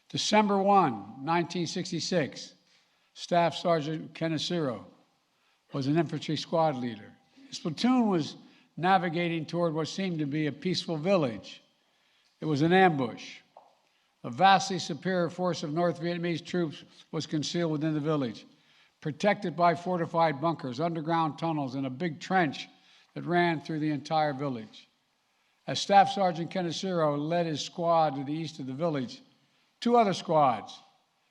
December 1, 1966, Staff Sergeant Kaneshiro was an infantry squad leader. His platoon was navigating toward what seemed to be a peaceful village. It was an ambush. A vastly superior force of North Vietnamese troops was concealed within the village, protected by fortified bunkers, underground tunnels, and a big trench that ran through the entire village. As Staff Sergeant Kaneshiro led his squad to the east of the village, two other squads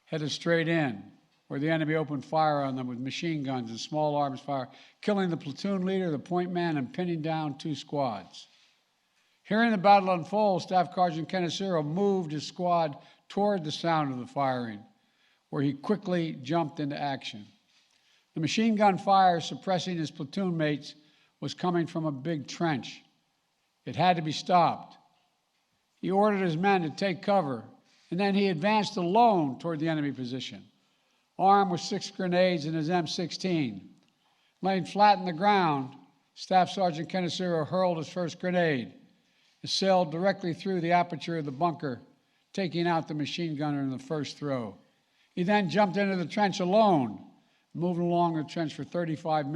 headed straight in, where the enemy opened fire on them with machine guns and small arms fire, killing the platoon leader, the point man, and pinning down two squads. Hearing the battle unfold, Staff Sergeant Kaneshiro moved his squad toward the sound of the firing, where he quickly jumped into action. The machine gun fire suppressing his platoon mates was coming from a big trench. It had to be stopped. He ordered his men to take cover, and then he advanced alone toward the enemy position, armed with 6 grenades and his M16. Laying flat on the ground, Staff Sergeant Kaneshiro hurled his first grenade. It sailed directly through the aperture of the bunker, taking out the machine gunner in the first throw. He then jumped into the trench alone, moved along the trench for 35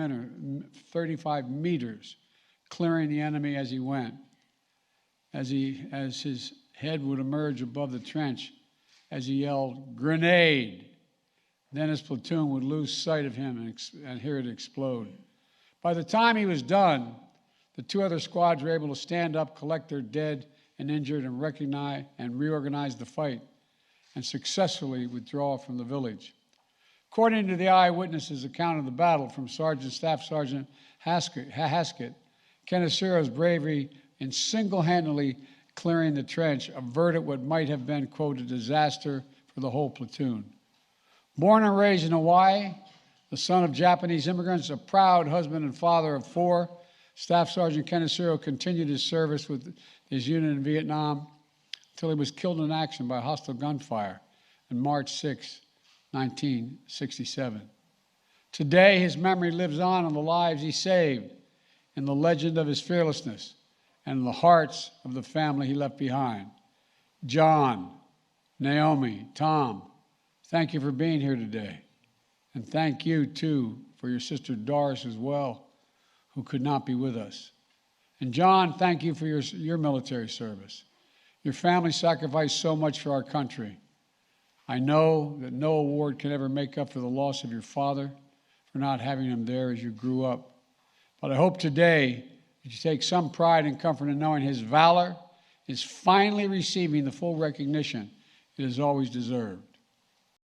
meters, clearing the enemy as he went. As his head would emerge above the trench, as he yelled, "Grenade!" Then his platoon would lose sight of him and hear it explode. By the time he was done, the two other squads were able to stand up, collect their dead and injured, and recognize and reorganize the fight, and successfully withdraw from the village. According to the eyewitnesses' account of the battle from Staff Sergeant Haskett, Kaneshiro's bravery in single-handedly clearing the trench averted what might have been, quote, a disaster for the whole platoon. Born and raised in Hawaii, the son of Japanese immigrants, a proud husband and father of 4, Staff Sergeant Kaneshiro continued his service with his unit in Vietnam until he was killed in action by hostile gunfire on March 6, 1967. Today, his memory lives on in the lives he saved, in the legend of his fearlessness, and in the hearts of the family he left behind. John, Naomi, Tom, thank you for being here today. And thank you, too, for your sister Doris as well, who could not be with us. And John, thank you for your military service. Your family sacrificed so much for our country. I know that no award can ever make up for the loss of your father, for not having him there as you grew up. But I hope today that you take some pride and comfort in knowing his valor is finally receiving the full recognition it has always deserved.